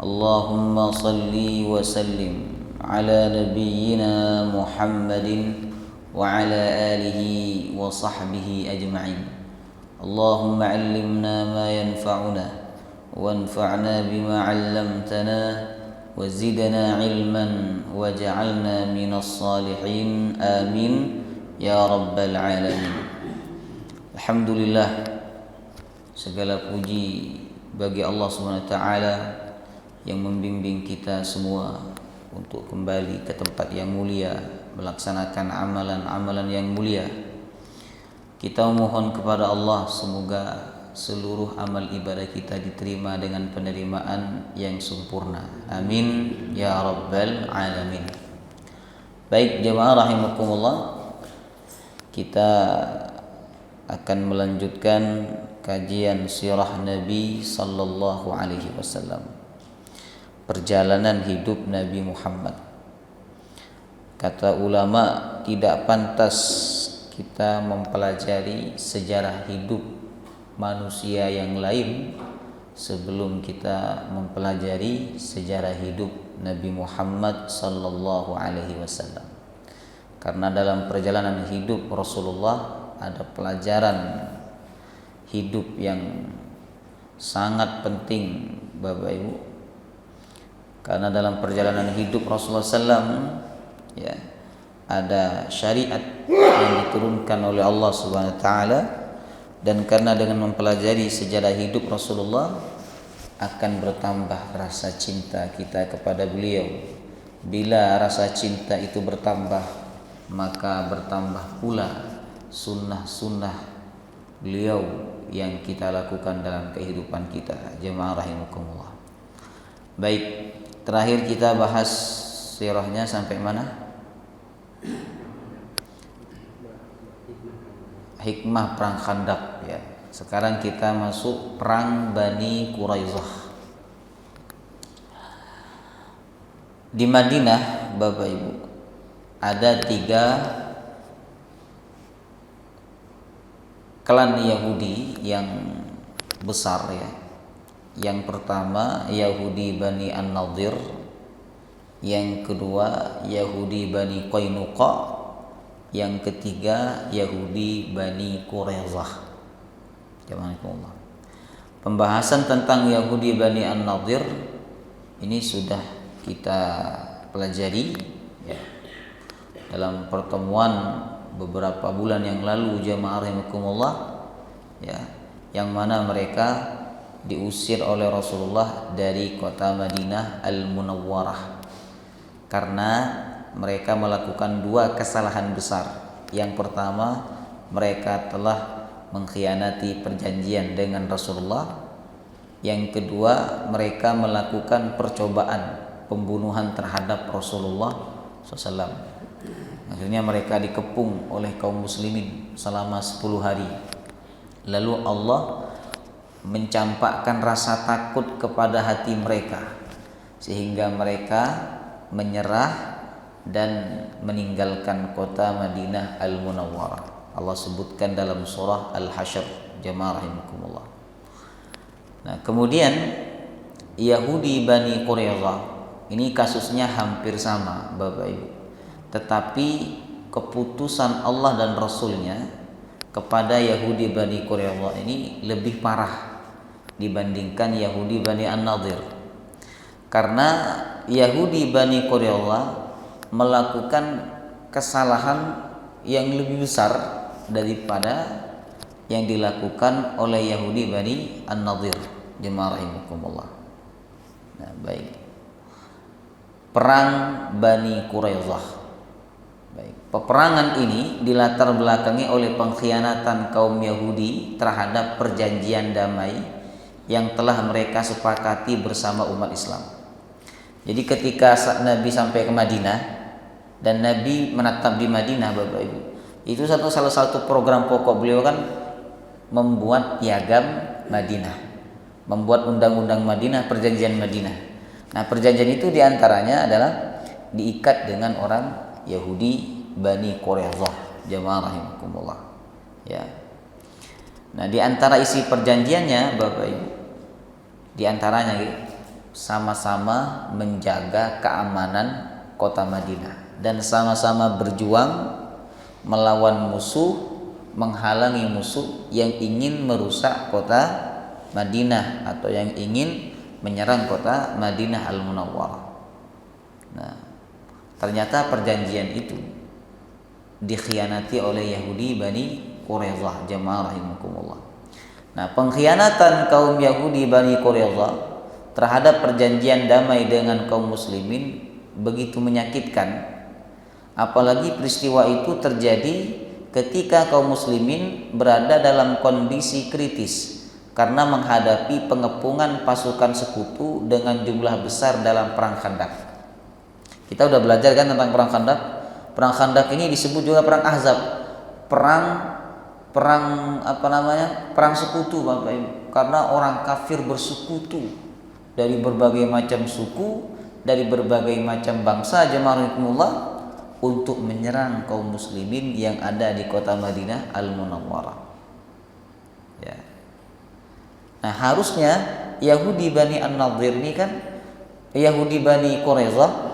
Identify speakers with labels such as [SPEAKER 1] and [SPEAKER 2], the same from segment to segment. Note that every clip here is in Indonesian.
[SPEAKER 1] اللهم صل وسلم على نبينا محمد وعلى آله وصحبه أجمعين. اللهم علمنا ما ينفعنا وانفعنا بما علمتنا وزدنا علما واجعلنا من الصالحين آمين يا رب العالمين. Alhamdulillah, segala puji bagi Allah SWT yang membimbing kita semua untuk kembali ke tempat yang mulia, melaksanakan amalan-amalan yang mulia. Kita mohon kepada Allah semoga seluruh amal ibadah kita diterima dengan penerimaan yang sempurna. Amin ya rabbal alamin. Baik jemaah rahimakumullah, kita akan melanjutkan kajian sirah Nabi sallallahu alaihi wasallam, perjalanan hidup Nabi Muhammad. Kata ulama, tidak pantas kita mempelajari sejarah hidup manusia yang lain sebelum kita mempelajari sejarah hidup Nabi Muhammad sallallahu alaihi wasallam. Karena dalam perjalanan hidup Rasulullah ada pelajaran hidup yang sangat penting, Bapak Ibu. Karena dalam perjalanan hidup Rasulullah SAW ya, ada syariat yang diturunkan oleh Allah Subhanahu wa taala, dan karena dengan mempelajari sejarah hidup Rasulullah akan bertambah rasa cinta kita kepada beliau. Bila rasa cinta itu bertambah, maka bertambah pula sunnah-sunnah beliau yang kita lakukan dalam kehidupan kita. Jemaah rahimakumullah. Baik, terakhir kita bahas sirahnya sampai mana? Hikmah perang Khandaq ya. Sekarang kita masuk perang Bani Quraidah. Di Madinah, Bapak Ibu, ada 3 klan Yahudi yang besar ya. Yang pertama Yahudi Bani An-Nadir, yang kedua Yahudi Bani Qainuqa, yang ketiga Yahudi Bani Quraidah. Jazakumullah. Pembahasan tentang Yahudi Bani An-Nadir ini sudah kita pelajari ya, dalam pertemuan beberapa bulan yang lalu, jamaah rahimakumullah ya, yang mana mereka diusir oleh Rasulullah dari kota Madinah Al-Munawwarah karena mereka melakukan 2 kesalahan besar. Yang pertama, mereka telah mengkhianati perjanjian dengan Rasulullah. Yang kedua, mereka melakukan percobaan pembunuhan terhadap Rasulullah SAW. Akhirnya mereka dikepung oleh kaum muslimin selama 10 hari. Lalu Allah mencampakkan rasa takut kepada hati mereka sehingga mereka menyerah dan meninggalkan kota Madinah Al-Munawwarah. Allah sebutkan dalam surah Al-Hasyr, jamaah rahimakumullah. Nah, kemudian Yahudi Bani Quraidah ini kasusnya hampir sama, Bapak Ibu. Tetapi keputusan Allah dan Rasulnya kepada Yahudi Bani Quraidah ini lebih parah dibandingkan Yahudi Bani An-Nadir. Karena Yahudi Bani Quraidah melakukan kesalahan yang lebih besar daripada yang dilakukan oleh Yahudi Bani An-Nadir. Jemaah rahimakumullah. Nah, baik. Perang Bani Quraidah. Baik, peperangan ini dilatar belakangi oleh pengkhianatan kaum Yahudi terhadap perjanjian damai yang telah mereka sepakati bersama umat Islam. Jadi ketika Nabi sampai ke Madinah dan Nabi menetap di Madinah, Bapak Ibu, itu salah satu program pokok beliau kan membuat piagam Madinah, membuat undang-undang Madinah, perjanjian Madinah. Nah, perjanjian itu diantaranya adalah diikat dengan orang Yahudi Bani Quraidah, jamaah rahimakumullah ya. Nah, di antara isi perjanjiannya, Bapak Ibu, di antaranya sama-sama menjaga keamanan kota Madinah dan sama-sama berjuang melawan musuh, menghalangi musuh yang ingin merusak kota Madinah atau yang ingin menyerang kota Madinah Al-Munawwarah. Nah, ternyata perjanjian itu dikhianati oleh Yahudi Bani Quraidah, jamaah rahimakumullah. Nah, pengkhianatan kaum Yahudi Bani Quraidah terhadap perjanjian damai dengan kaum muslimin begitu menyakitkan, apalagi peristiwa itu terjadi ketika kaum muslimin berada dalam kondisi kritis karena menghadapi pengepungan pasukan sekutu dengan jumlah besar dalam perang Khandaq. Kita udah belajar kan tentang perang Khandaq. Perang Khandaq ini disebut juga perang Ahzab, perang sekutu, Bapak Ibu. Karena orang kafir bersekutu dari berbagai macam suku, dari berbagai macam bangsa, jemaahullah, untuk menyerang kaum muslimin yang ada di kota Madinah Al-Munawwarah. Ya. Nah, harusnya Yahudi Bani An-Nadhir ini kan, Yahudi Bani Quraidah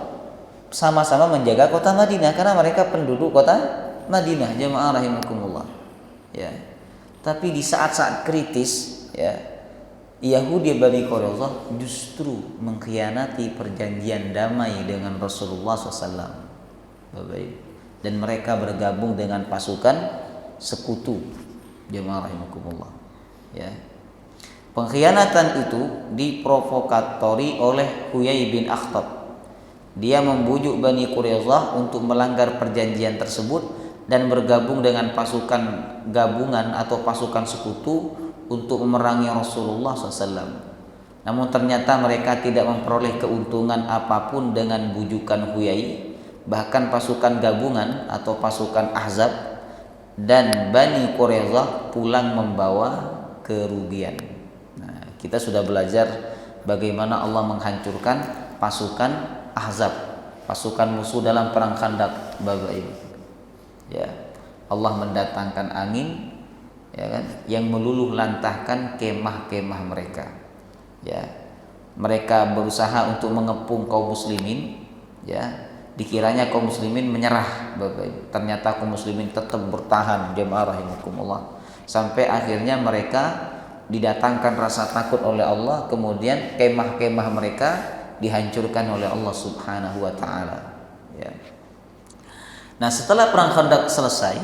[SPEAKER 1] sama-sama menjaga kota Madinah karena mereka penduduk kota Madinah, jemaah rahimakumullah. Ya. Tapi di saat-saat kritis, ya, Yahudi Bani Quraidah justru mengkhianati perjanjian damai dengan Rasulullah SAW. Dan mereka bergabung dengan pasukan sekutu, jemaah rahimakumullah. Ya. Pengkhianatan itu diprovokatori oleh Huyai bin Akhtab. Dia membujuk Bani Quraidah untuk melanggar perjanjian tersebut dan bergabung dengan pasukan gabungan atau pasukan sekutu untuk memerangi Rasulullah SAW. Namun ternyata mereka tidak memperoleh keuntungan apapun dengan bujukan Huyai. Bahkan pasukan gabungan atau pasukan Ahzab dan Bani Quraidah pulang membawa kerugian. Nah, kita sudah belajar bagaimana Allah menghancurkan pasukan Ahzab, pasukan musuh dalam perang Khandaq, Bapak Ibu. Ya, Allah mendatangkan angin, ya kan, yang meluluh lantahkan kemah-kemah mereka. Ya, mereka berusaha untuk mengepung kaum muslimin, ya. Dikiranya kaum muslimin menyerah, Bapak Ibu. Ternyata kaum muslimin tetap bertahan, jemaah rahimakumullah. Sampai akhirnya mereka didatangkan rasa takut oleh Allah, kemudian kemah-kemah mereka dihancurkan oleh Allah Subhanahu wa taala. Ya. Nah, setelah perang Khandaq selesai,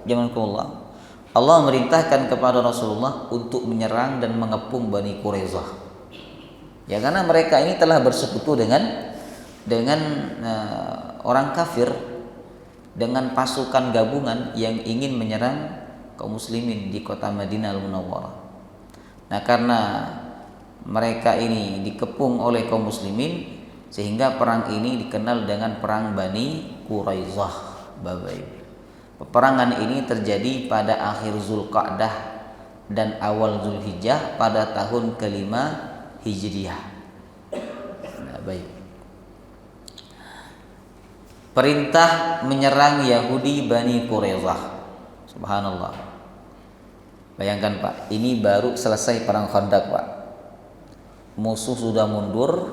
[SPEAKER 1] jemaahullah, Allah memerintahkan kepada Rasulullah untuk menyerang dan mengepung Bani Quraidah. Ya, karena mereka ini telah bersekutu dengan orang kafir, dengan pasukan gabungan yang ingin menyerang kaum muslimin di kota Madinah Al-Munawwarah. Nah, karena mereka ini dikepung oleh kaum muslimin, sehingga perang ini dikenal dengan perang Bani Quraidah, Bapak Ibu. Peperangan ini terjadi pada akhir Zulqa'dah dan awal Zulhijjah pada tahun kelima Hijriah. Nah, baik. Perintah menyerang Yahudi Bani Quraidah. Subhanallah. Bayangkan Pak, ini baru selesai perang Khandaq Pak. Musuh sudah mundur,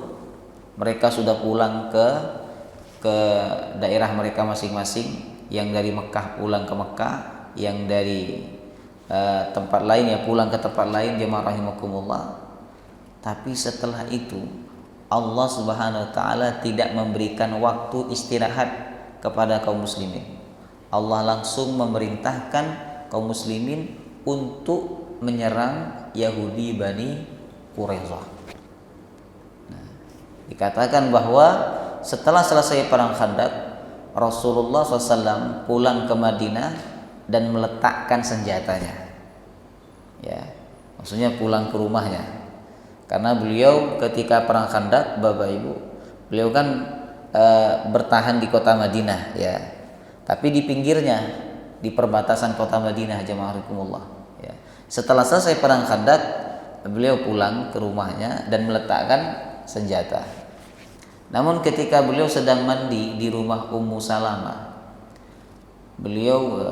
[SPEAKER 1] mereka sudah pulang ke daerah mereka masing-masing. Yang dari Mekah pulang ke Mekah, yang dari tempat lain ya pulang ke tempat lain, jemaah rahimakumullah. Tapi setelah itu Allah Subhanahu wa taala tidak memberikan waktu istirahat kepada kaum muslimin. Allah langsung memerintahkan kaum muslimin untuk menyerang Yahudi Bani Quraidah. Nah, dikatakan bahwa setelah selesai perang Khandaq, Rasulullah SAW pulang ke Madinah dan meletakkan senjatanya. Ya, maksudnya pulang ke rumahnya. Karena beliau ketika perang Khandaq, Bapak Ibu, beliau kan bertahan di kota Madinah, ya. Tapi di pinggirnya, di perbatasan kota Madinah, jemaahkumullah. Ya. Setelah selesai perang Khandaq, beliau pulang ke rumahnya dan meletakkan senjata. Namun ketika beliau sedang mandi di rumah Ummu Salamah, beliau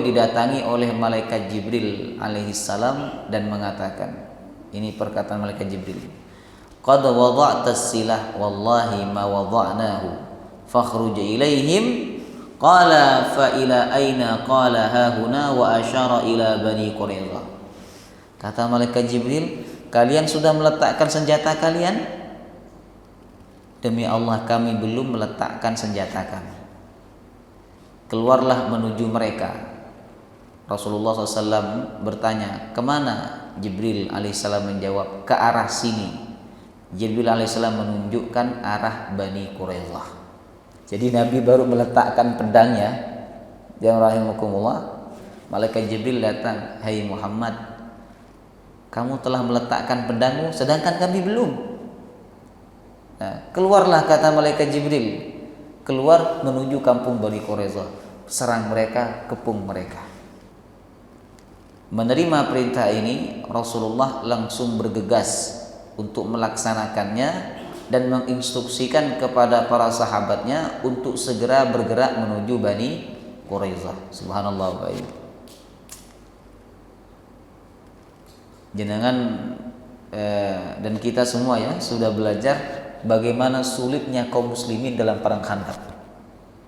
[SPEAKER 1] didatangi oleh malaikat Jibril alaihissalam dan mengatakan, ini perkataan malaikat Jibril, qad wada'ta as-silah wallahi ma wada'nahu fakhruj ilaihim qala fa ila aina qala ha huna wa asyara ila bani Quraidah. Kata malaikat Jibril, kalian sudah meletakkan senjata kalian? Demi Allah kami belum meletakkan senjata kami. Keluarlah menuju mereka. Rasulullah SAW bertanya, kemana? Jibril alaihissalam menjawab, ke arah sini. Jibril alaihissalam menunjukkan arah Bani Quraidah. Jadi Nabi baru meletakkan pedangnya. Yang rahimakumullah, malaikat Jibril datang, hai Muhammad, kamu telah meletakkan pedangmu sedangkan kami belum. Nah, keluarlah kata malaikat Jibril, keluar menuju kampung Bani Quraidah, serang mereka, kepung mereka. Menerima perintah ini, Rasulullah langsung bergegas untuk melaksanakannya dan menginstruksikan kepada para sahabatnya untuk segera bergerak menuju Bani Quraidah. Subhanallah baik. Jenengan dan kita semua ya sudah belajar bagaimana sulitnya kaum muslimin dalam perang Khandaq.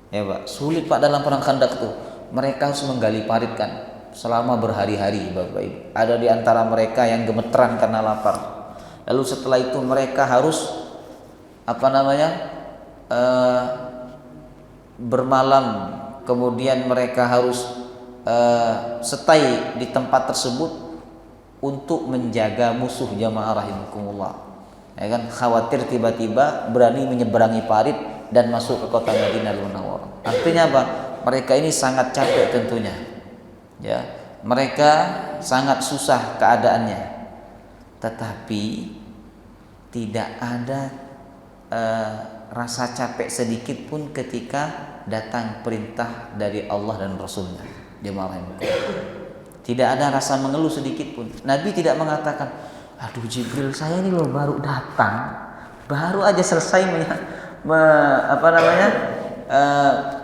[SPEAKER 1] Ya Pak, sulit Pak dalam perang Khandaq tuh. Mereka harus menggali parit kan selama berhari-hari Bapak Ibu. Ada di antara mereka yang gemeteran karena lapar. Lalu setelah itu mereka harus bermalam, kemudian mereka harus stay di tempat tersebut untuk menjaga musuh, jamaah rahimakumullah. Ya kan, khawatir tiba-tiba berani menyeberangi parit dan masuk ke kota Madinah Munawwarah. Artinya apa? Mereka ini sangat capek tentunya. Ya, mereka sangat susah keadaannya. Tetapi tidak ada rasa capek sedikit pun ketika datang perintah dari Allah dan Rasulnya. Jemaah tidak ada rasa mengeluh sedikit pun. Nabi tidak mengatakan, aduh Jibril, saya ini loh baru datang, baru aja selesai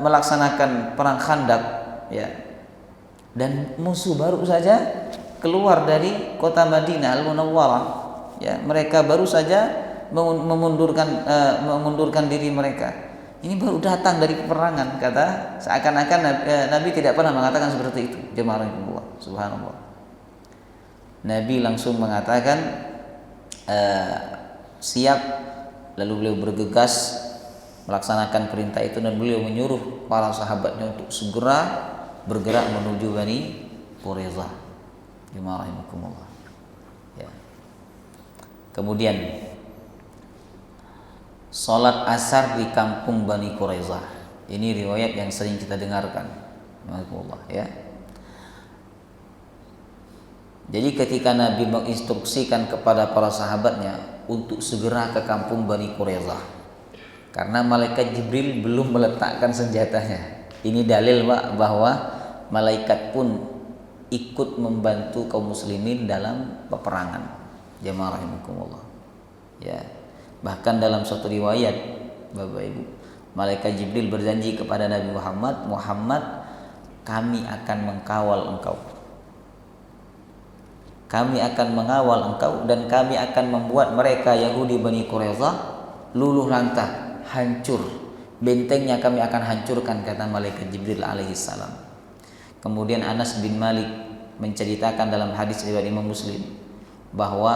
[SPEAKER 1] melaksanakan perang Khandaq, ya, dan musuh baru saja keluar dari kota Madinah Al-Munawwarah, ya, mereka baru saja mengundurkan diri mereka. Ini baru datang dari peperangan, kata seakan-akan Nabi tidak pernah mengatakan seperti itu. Jemaah Allah, subhanallah. Nabi langsung mengatakan siap, lalu beliau bergegas melaksanakan perintah itu dan beliau menyuruh para sahabatnya untuk segera bergerak menuju Bani Quraidah. Jemaah rahimakumullah. Ya. Kemudian salat asar di kampung Bani Quraidah. Ini riwayat yang sering kita dengarkan. Alhamdulillah, ya. Jadi ketika Nabi menginstruksikan kepada para sahabatnya untuk segera ke kampung Bani Quraidah, karena malaikat Jibril belum meletakkan senjatanya. Ini dalil Pak bahwa malaikat pun ikut membantu kaum muslimin dalam peperangan. Jamaah rahimakumullah. Ya. Bahkan dalam suatu riwayat Bapak Ibu, malaikat Jibril berjanji kepada Nabi Muhammad, Muhammad, kami akan mengkawal engkau. Kami akan mengawal engkau dan kami akan membuat mereka Yahudi Bani Quraidah luluh lantah, hancur. Bentengnya kami akan hancurkan, kata malaikat Jibril alaihissalam. Kemudian Anas bin Malik menceritakan dalam hadis riwayat Imam Muslim bahwa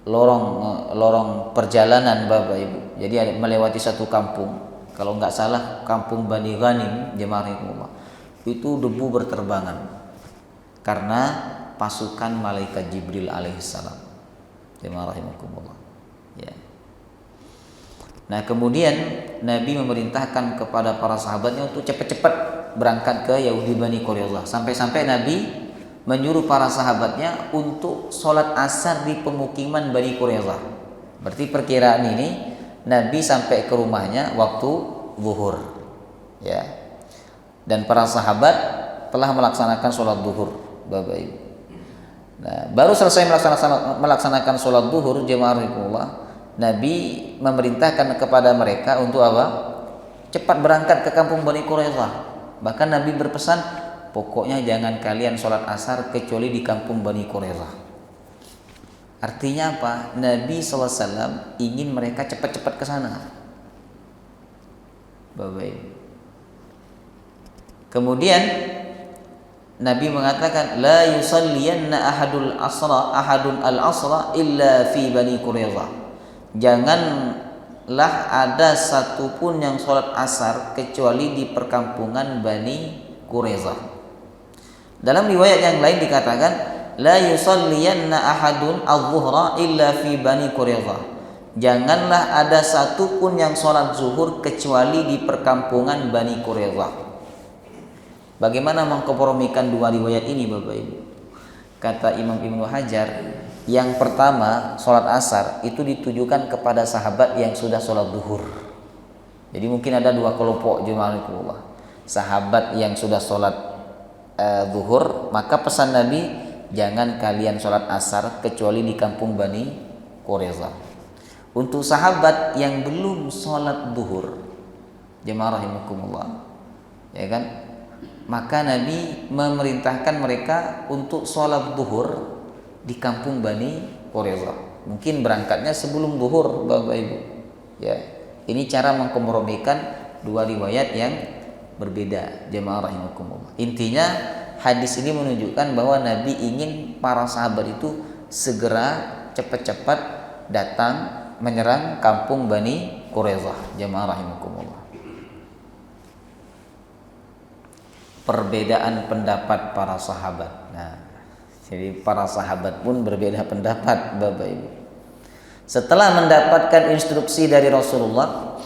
[SPEAKER 1] lorong perjalanan Bapak Ibu. Jadi melewati satu kampung, kalau nggak salah kampung Bani Ghanim, jemaah rahimakumullah. Itu debu berterbangan karena pasukan malaikat Jibril alaihissalam. Jemaah rahimakumullah. Ya. Nah, kemudian Nabi memerintahkan kepada para sahabatnya untuk cepat-cepat berangkat ke Yahudi Bani Quraidah. Sampai-sampai Nabi menyuruh para sahabatnya untuk sholat asar di pemukiman Bani Quraidah. Berarti perkiraan ini Nabi sampai ke rumahnya waktu zuhur, ya. Dan para sahabat telah melaksanakan sholat zuhur, Bapak Ibu. Nah, baru selesai melaksanakan sholat zuhur, jemaah rahimakumullah, Nabi memerintahkan kepada mereka untuk apa? Cepat berangkat ke kampung Bani Quraidah. Bahkan Nabi berpesan, pokoknya jangan kalian sholat asar kecuali di kampung Bani Quraidah. Artinya apa? Nabi SAW ingin mereka cepat-cepat ke sana. Bapak Ibu. Kemudian Nabi mengatakan la yusalliyanna ahadun al-asra illa fi Bani Quraidah. Janganlah ada satupun yang sholat asar kecuali di perkampungan Bani Quraidah. Dalam riwayat yang lain dikatakan la yusalliyanna ahadun adh-dhuhra illa fi Bani Quraidah. Janganlah ada satupun yang sholat zuhur kecuali di perkampungan Bani Quraidah. Bagaimana mengkompromikan dua riwayat ini Bapak Ibu? Kata Imam Ibnu Hajar, yang pertama sholat asar itu ditujukan kepada sahabat yang sudah sholat zuhur. Jadi mungkin ada dua kelompok jemaah Allah. Sahabat yang sudah sholat zuhur, maka pesan Nabi, jangan kalian sholat asar kecuali di kampung Bani Quraidah. Untuk sahabat yang belum sholat zuhur, jemaah rahimakumullah, ya kan? Maka Nabi memerintahkan mereka untuk sholat zuhur di kampung Bani Quraidah. Mungkin berangkatnya sebelum zuhur Bapak Ibu. Ya, ini cara mengkompromikan dua riwayat yang berbeda jemaah rahimakumullah. Intinya hadis ini menunjukkan bahwa Nabi ingin para sahabat itu segera cepat-cepat datang menyerang kampung Bani Quraidah jemaah rahimakumullah. Perbedaan pendapat para sahabat. Nah, jadi para sahabat pun berbeda pendapat Bapak Ibu. Setelah mendapatkan instruksi dari Rasulullah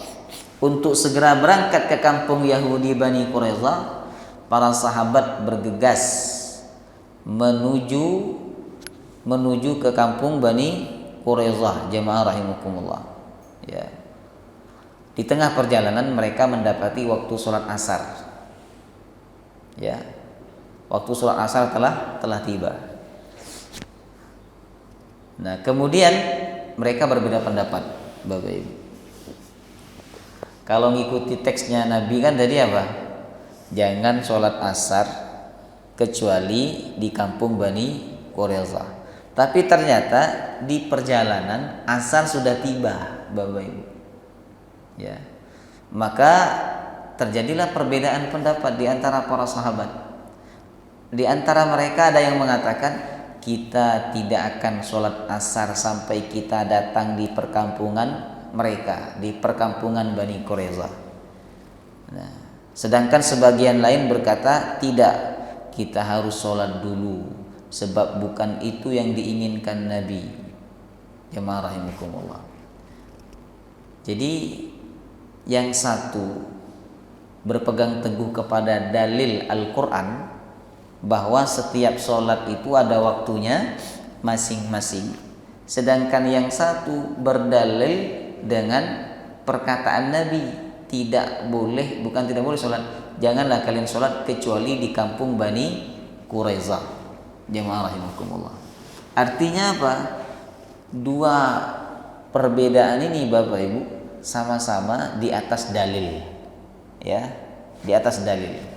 [SPEAKER 1] untuk segera berangkat ke kampung Yahudi Bani Quraidah, para sahabat bergegas menuju ke kampung Bani Quraidah jemaah rahimakumullah. Ya. Di tengah perjalanan mereka mendapati waktu sholat asar. Ya, waktu sholat asar telah tiba. Nah, kemudian mereka berbeda pendapat, Bapak Ibu. Kalau ngikuti teksnya Nabi kan tadi apa? Jangan sholat asar kecuali di kampung Bani Quraidah. Tapi ternyata di perjalanan asar sudah tiba, Bapak Ibu. Ya, maka terjadilah perbedaan pendapat di antara para sahabat. Di antara mereka ada yang mengatakan kita tidak akan sholat asar sampai kita datang di perkampungan mereka, di perkampungan Bani Quraidah. Nah, sedangkan sebagian lain berkata tidak, kita harus sholat dulu sebab bukan itu yang diinginkan Nabi. Jemaah rahimakumullah. Jadi yang satu berpegang teguh kepada dalil Al-Quran bahwa setiap sholat itu ada waktunya masing-masing, sedangkan yang satu berdalil dengan perkataan Nabi, tidak boleh sholat, janganlah kalian sholat kecuali di kampung Bani Quraidah jemaah rahimakumullah. Artinya apa? Dua perbedaan ini Bapak Ibu sama-sama di atas dalil, ya, di atas dalil.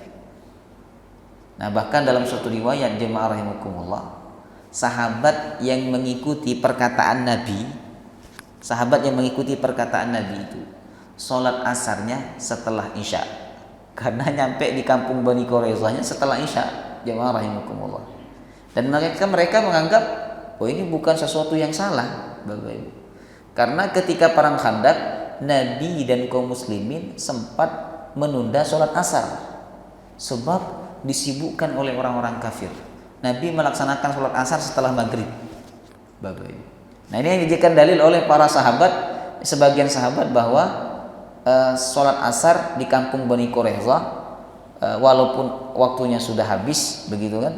[SPEAKER 1] Nah, bahkan dalam suatu riwayat jemaah rahimakumullah, sahabat yang mengikuti perkataan Nabi itu sholat asarnya setelah isya, karena nyampe di kampung Bani Quraizahnya setelah isya jemaah rahimakumullah. Dan mereka menganggap ini bukan sesuatu yang salah Bapak Ibu, karena ketika perang Khandaq Nabi dan kaum muslimin sempat menunda sholat asar sebab disibukkan oleh orang-orang kafir. Nabi melaksanakan sholat asar setelah maghrib, Bapak Ibu. Nah, ini yang dijadikan dalil oleh para sahabat, sebagian sahabat, bahwa sholat asar di kampung Bani Quraidah walaupun waktunya sudah habis, begitu kan?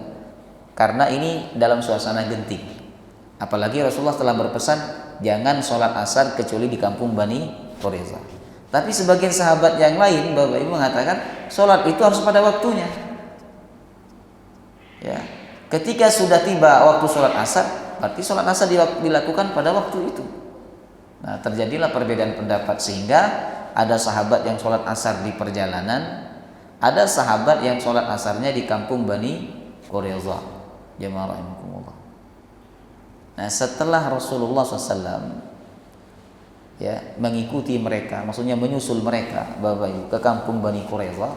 [SPEAKER 1] Karena ini dalam suasana genting. Apalagi Rasulullah telah berpesan jangan sholat asar kecuali di kampung Bani Quraidah. Tapi sebagian sahabat yang lain Bapak Ibu mengatakan sholat itu harus pada waktunya. Ya, ketika sudah tiba waktu sholat asar, berarti sholat asar dilakukan pada waktu itu. Nah, terjadilah perbedaan pendapat sehingga ada sahabat yang sholat asar di perjalanan, ada sahabat yang sholat asarnya di kampung Bani Quraidah. Jemaah rahimakumullah. Nah, setelah Rasulullah SAW ya mengikuti mereka, maksudnya menyusul mereka Bapak Ibu ke kampung Bani Quraidah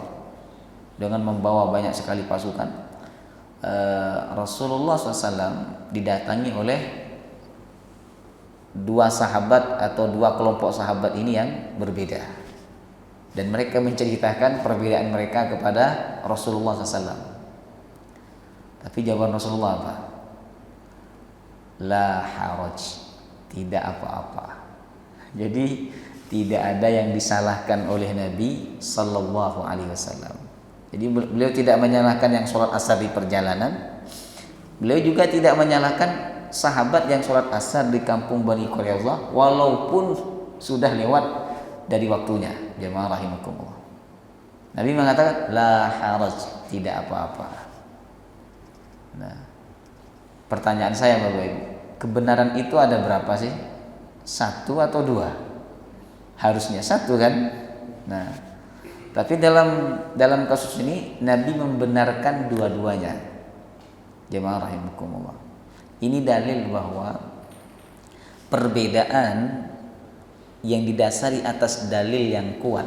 [SPEAKER 1] dengan membawa banyak sekali pasukan, Rasulullah SAW didatangi oleh dua sahabat atau dua kelompok sahabat ini yang berbeda, dan mereka menceritakan perbedaan mereka kepada Rasulullah SAW. Tapi jawaban Rasulullah apa? La haraj, tidak apa-apa. Jadi tidak ada yang disalahkan oleh Nabi Sallallahu Alaihi Wasallam. Jadi beliau tidak menyalahkan yang sholat asar di perjalanan. Beliau juga tidak menyalahkan sahabat yang sholat asar di kampung Bani Quraidah walaupun sudah lewat dari waktunya. Jemaah rahimakumullah. Nabi mengatakan la haraj, tidak apa-apa. Nah, pertanyaan saya Bapak Ibu, kebenaran itu ada berapa sih? Satu atau dua? Harusnya satu kan? Nah, tapi dalam kasus ini Nabi membenarkan dua-duanya. Jemaah rahimakumullah. Ini dalil bahwa perbedaan yang didasari atas dalil yang kuat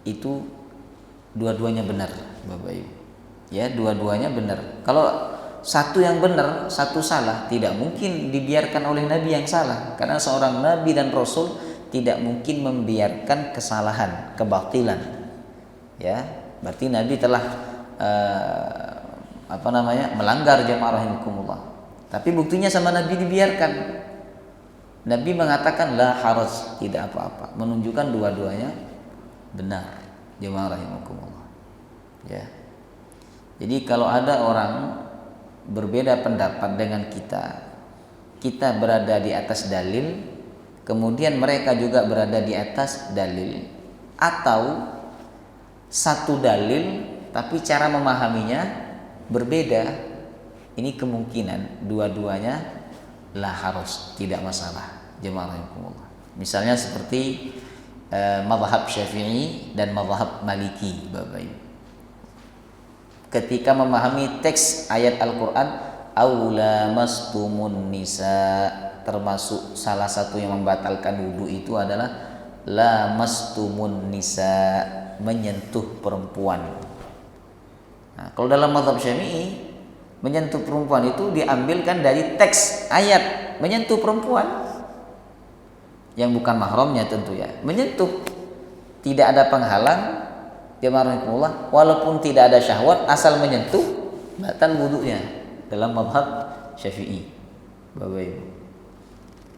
[SPEAKER 1] itu dua-duanya benar, Bapak Ibu. Ya, dua-duanya benar. Kalau satu yang benar, satu salah, tidak mungkin dibiarkan oleh Nabi yang salah. Karena seorang Nabi dan Rasul tidak mungkin membiarkan kesalahan, kebatilan. Ya, berarti Nabi telah melanggar, jemaah rahimakumullah. Tapi buktinya sama Nabi dibiarkan. Nabi mengatakan la haraj, tidak apa-apa, menunjukkan dua-duanya benar, jemaah rahimakumullah. Ya. Jadi kalau ada orang berbeda pendapat dengan kita berada di atas dalil, kemudian mereka juga berada di atas dalil, atau satu dalil tapi cara memahaminya berbeda, ini kemungkinan dua-duanya la harus, tidak masalah, jemaah rahimakumullah. Misalnya seperti mazhab Syafi'i dan mazhab Maliki, Bapak Ibu. Ketika memahami teks ayat Al-Quran, aula mastumun nisa, termasuk salah satu yang membatalkan wudu itu adalah la mastumun nisa, menyentuh perempuan. Nah, kalau dalam mazhab Syafi'i, menyentuh perempuan itu diambilkan dari teks ayat menyentuh perempuan yang bukan mahramnya tentu ya. Menyentuh, tidak ada penghalang, jemaah rahimakumullah, walaupun tidak ada syahwat, asal menyentuh batal wudunya dalam mazhab Syafi'i, Bapak Ibu.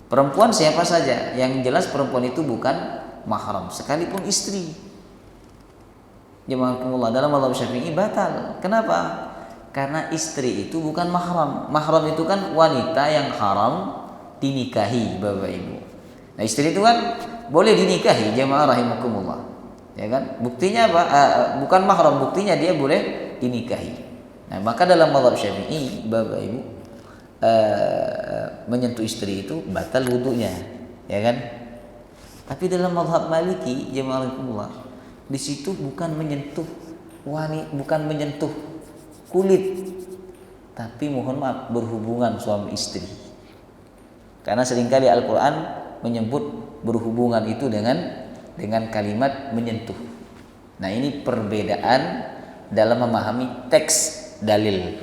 [SPEAKER 1] Perempuan siapa saja, yang jelas perempuan itu bukan mahram, sekalipun istri. Jemaah rahimakumullah, dalam mazhab Syafi'i batal. Kenapa? Karena istri itu bukan mahram. Mahram itu kan wanita yang haram dinikahi, Bapak Ibu. Nah, istri itu kan boleh dinikahi, jemaah rahimakumullah. Ya kan? Buktinya apa? Bukan mahram, buktinya dia boleh dinikahi. Nah, maka dalam mazhab Syafi'i, Bapak Ibu, menyentuh istri itu batal wudunya, ya kan? Tapi dalam mazhab Maliki, jemaah rahimakumullah, di situ bukan menyentuh wanita, bukan menyentuh kulit, tapi mohon maaf, berhubungan suami istri. Karena seringkali Al-Quran menyebut berhubungan itu dengan kalimat menyentuh. Nah, ini perbedaan dalam memahami teks dalil.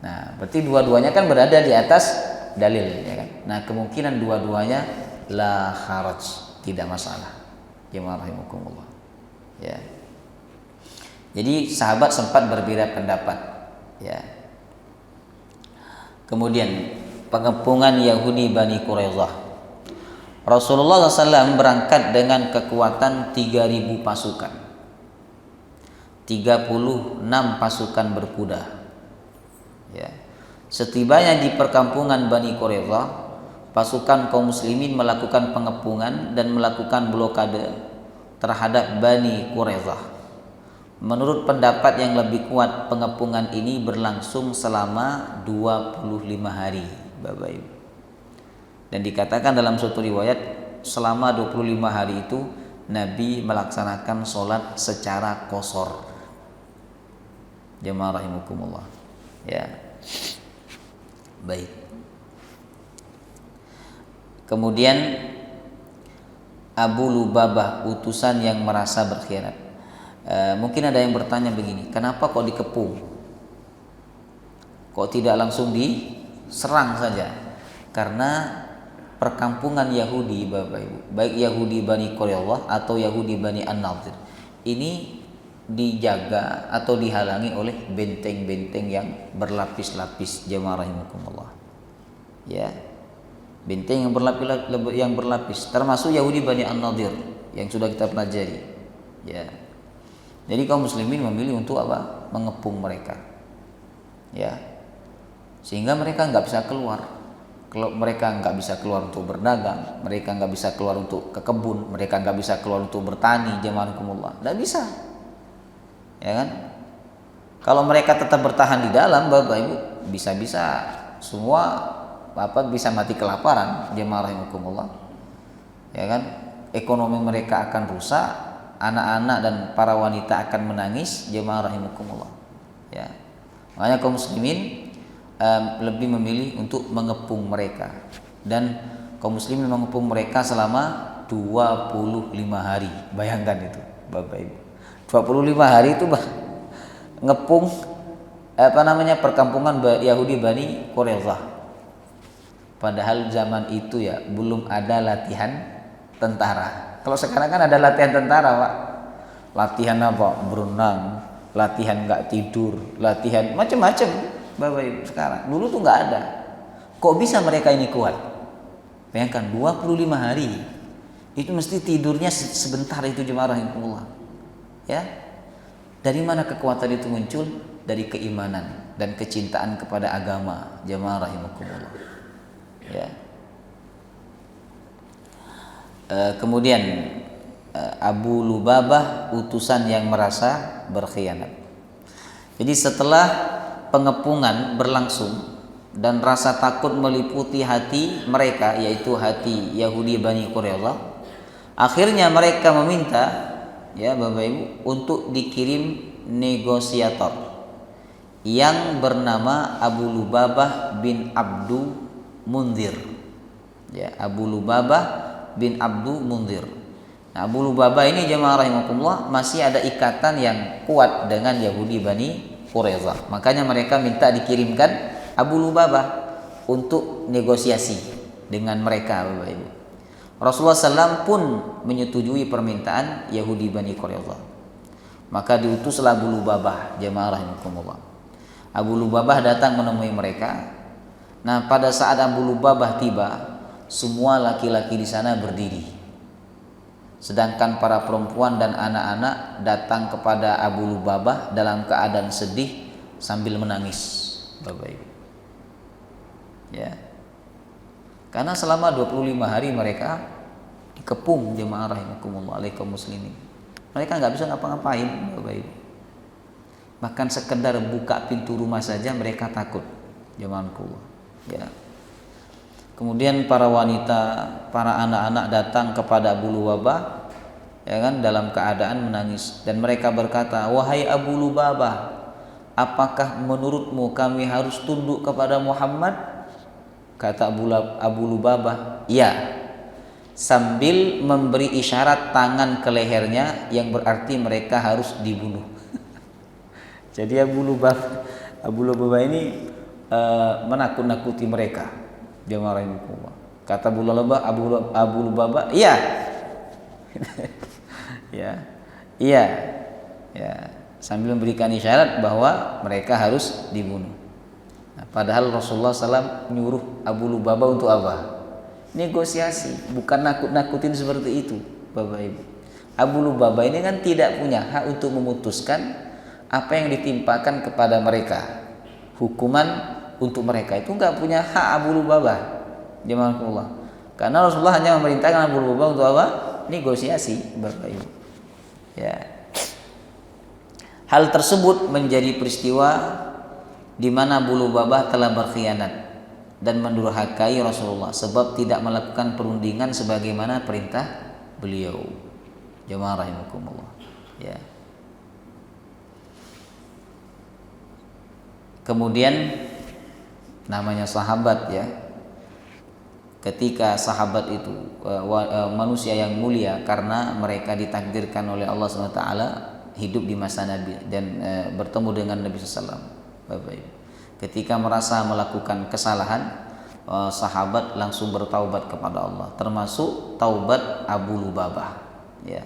[SPEAKER 1] Nah, berarti dua-duanya kan berada di atas dalil, ya kan? Nah, kemungkinan dua-duanya la haraj, tidak masalah. Jemaah rahimakumullah. Ya. Jadi sahabat sempat berbeda pendapat, ya. Kemudian pengepungan Yahudi Bani Quraidah. Rasulullah SAW berangkat dengan kekuatan 3.000 pasukan, 36 pasukan berkuda. Ya. Setibanya di perkampungan Bani Quraidah, pasukan kaum muslimin melakukan pengepungan dan melakukan blokade terhadap Bani Quraidah. Menurut pendapat yang lebih kuat, pengepungan ini berlangsung selama 25 hari, Bapak Ibu. Dan dikatakan dalam suatu riwayat, selama 25 hari itu Nabi melaksanakan sholat secara qasar. Jemaah rahimakumullah. Ya. Baik. Kemudian Abu Lubabah, utusan yang merasa berkhianat. Mungkin ada yang bertanya begini, kenapa kok dikepung? Kok tidak langsung diserang saja? Karena perkampungan Yahudi, Bapak Ibu, baik Yahudi Bani Quraizah atau Yahudi Bani An-Nadir, ini dijaga atau dihalangi oleh benteng-benteng yang berlapis-lapis. Jemaah rahimakumullah. Ya. Benteng yang berlapis termasuk Yahudi Bani An-Nadir yang sudah kita pelajari. Ya. Jadi kaum muslimin memilih untuk apa? Mengepung mereka. Ya. Sehingga mereka nggak bisa keluar. Kalau mereka nggak bisa keluar untuk berdagang, mereka nggak bisa keluar untuk ke kebun, mereka nggak bisa keluar untuk bertani, jamaahkumullah, nggak bisa, ya kan? Kalau mereka tetap bertahan di dalam, Bapak Ibu, bisa-bisa semua Bapak bisa mati kelaparan, jamaahkumullah, ya kan? Ekonomi mereka akan rusak, anak-anak dan para wanita akan menangis, jamaahkumullah, ya. Makanya kaum muslimin lebih memilih untuk mengepung mereka, dan kaum muslimin mengepung mereka selama 25 hari. Bayangkan itu, Bapak Ibu. 25 hari itu ngepung perkampungan Yahudi Bani Quraizah. Padahal zaman itu ya belum ada latihan tentara. Kalau sekarang kan ada latihan tentara, Pak. Latihan apa? Berenang, latihan nggak tidur, latihan macam-macam. Bapak Ibu, sekarang dulu tuh nggak ada. Kok bisa mereka ini kuat? Bayangkan 25 hari itu mesti tidurnya sebentar itu, jemaah rahimahullah. Ya, dari mana kekuatan itu muncul? Dari keimanan dan kecintaan kepada agama, jemaah rahimahullah. Ya. Kemudian Abu Lubabah, utusan yang merasa berkhianat. Jadi setelah pengepungan berlangsung dan rasa takut meliputi hati mereka, yaitu hati Yahudi Bani Quraizah, akhirnya mereka meminta, ya Bapak Ibu, untuk dikirim negosiator yang bernama Abu Lubabah bin Abdu Munzir. Ya, Abu Lubabah bin Abdu Munzir. Nah, Abu Lubabah ini, jemaah rahimakumullah, masih ada ikatan yang kuat dengan Yahudi Bani Quraizah. Makanya mereka minta dikirimkan Abu Lubabah untuk negosiasi dengan mereka, Bapak Ibu. Rasulullah SAW pun menyetujui permintaan Yahudi Bani Quraizah. Maka diutuslah Abu Lubabah, jemaah rahimakumullah. Abu Lubabah datang menemui mereka. Nah, pada saat Abu Lubabah tiba, semua laki-laki di sana berdiri. Sedangkan para perempuan dan anak-anak datang kepada Abu Lubabah dalam keadaan sedih sambil menangis, Bapak Ibu. Ya. Karena selama 25 hari mereka dikepung, jemaah rahimakumullah, alaikum muslimin. Mereka nggak bisa ngapa-ngapain, Bapak Ibu. Bahkan sekedar buka pintu rumah saja mereka takut, jemaahku. Ya. Kemudian para wanita, para anak-anak datang kepada Abu Lubabah, ya kan, dalam keadaan menangis, dan mereka berkata, "Wahai Abu Lubabah, apakah menurutmu kami harus tunduk kepada Muhammad?" Kata Abu Lubabah, "Iya." Sambil memberi isyarat tangan ke lehernya yang berarti mereka harus dibunuh. Jadi Abu Lubabah ini menakut-nakuti mereka. Jemaah rahimahullah. Kata Abu Lubabah, "Iya." Ya. Iya. Ya, sambil memberikan isyarat bahwa mereka harus dibunuh. Nah, padahal Rasulullah SAW menyuruh Abu Lubabah untuk apa? Negosiasi, bukan nakut-nakutin seperti itu, Bapak Ibu. Abu Lubabah ini kan tidak punya hak untuk memutuskan apa yang ditimpakan kepada mereka. Hukuman untuk mereka itu nggak punya hak Abu Lubabah, jemaahullah. Karena Rasulullah hanya memerintahkan Abu Lubabah untuk apa? Negosiasi, Bapak Ibu. Ya. Hal tersebut menjadi peristiwa di mana Abu Lubabah telah berkhianat dan mendurhakai Rasulullah sebab tidak melakukan perundingan sebagaimana perintah beliau. Jemaah rahimakumullah. Ya. Kemudian namanya sahabat, ya, ketika sahabat itu manusia yang mulia karena mereka ditakdirkan oleh Allah SWT hidup di masa Nabi dan bertemu dengan Nabi SAW. Bapak Ibu, ketika merasa melakukan kesalahan, sahabat langsung bertaubat kepada Allah, termasuk taubat Abu Lubabah. Ya.